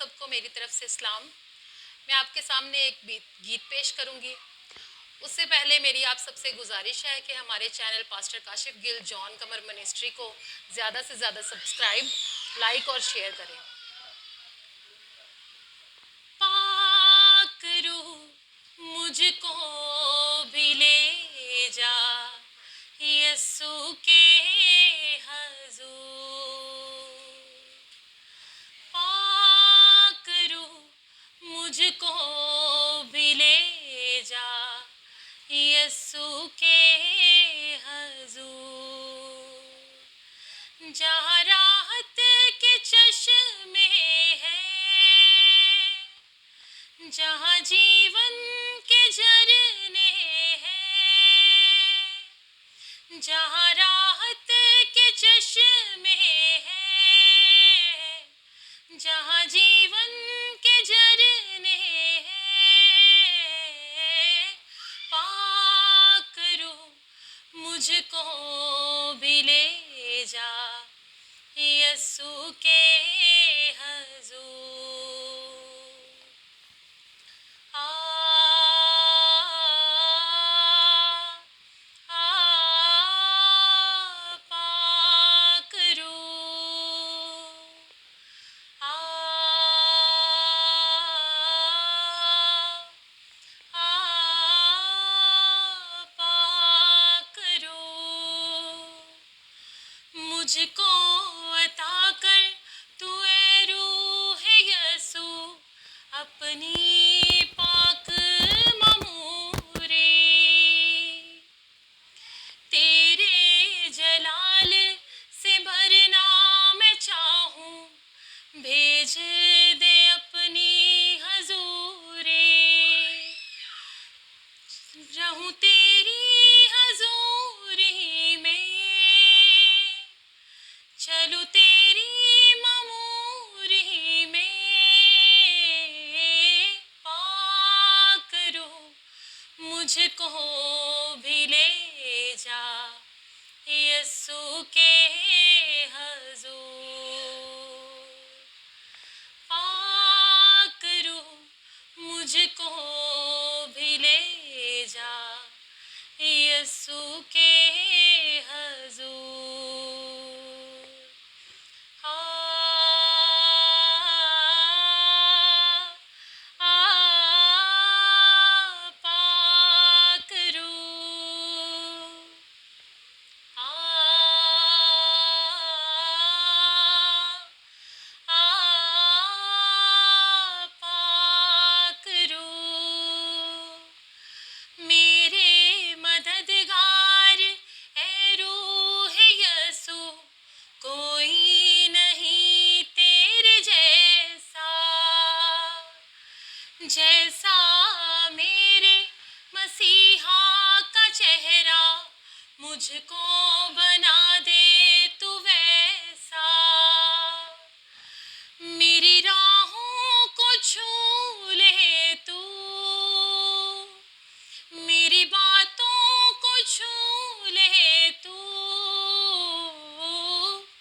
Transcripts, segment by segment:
सबको मेरी तरफ से सलाम। मैं आपके सामने एक गीत पेश करूंगी। उससे पहले मेरी आप सबसे गुजारिश है कि हमारे channel pastor Kashif Gill John Qamar ministry को ज़्यादा से ज़्यादा सब्सक्राइब, लाइक और शेयर करें। पाक रूह मुझको भी ले जा यीशु के हजूर, पाक रूह मुझको भी ले जा यीशु के हजूर, जहाँ राहत के चश्मे हैं, जहाँ जीवन के झरने हैं, जहाँ राहत के चश्मे हैं, जहाँ जीवन के झरने हैं, पाक रूह मुझको भी ले जा यीशु के हजूर। पाक रूह, पाक रूह मुझको अता कर तू ए रूह यीशु अपनी पाक ममूरी, तेरे जलाल से भरना मैं चाहूँ, भेज दे अपनी हजूरी, रहूं तेरी हजूरी में, चलूं तेरी ममूरी में, पाक रूह मुझको भी ले जा यीशु के हजूर, पाक रूह मुझको भी ले जा यीशु के हजूर। पाक रूह, पाक रूह मेरे मददगार ए रूह यीशु, कोई नहीं तेरे जैसा, जैसा मेरे मसीहा का चेहरा मुझको बना दे तू वैसा, मेरी राहों को छू ले तू, मेरी बातों को छू ले तू,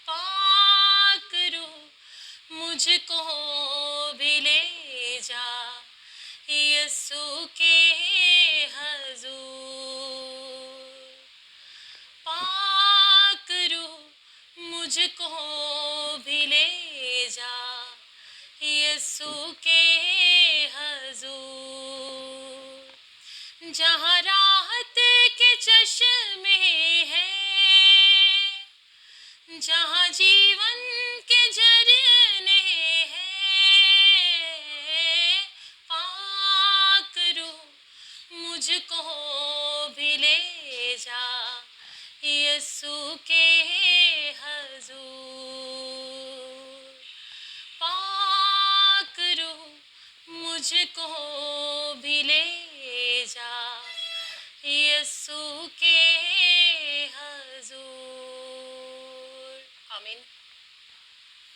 पाक रूह मुझको भी ले जा यीशु के हजूर, पाक रूह मुझको भी ले जा यीशु के हजूर, जहाँ राहत के चश्मे हैं, जहाँ जीवन के झरने हैं, पाक रूह मुझको भी ले जा यीशु के हजूर, पाक रूह मुझको भी ले जा यीशु के हजूर।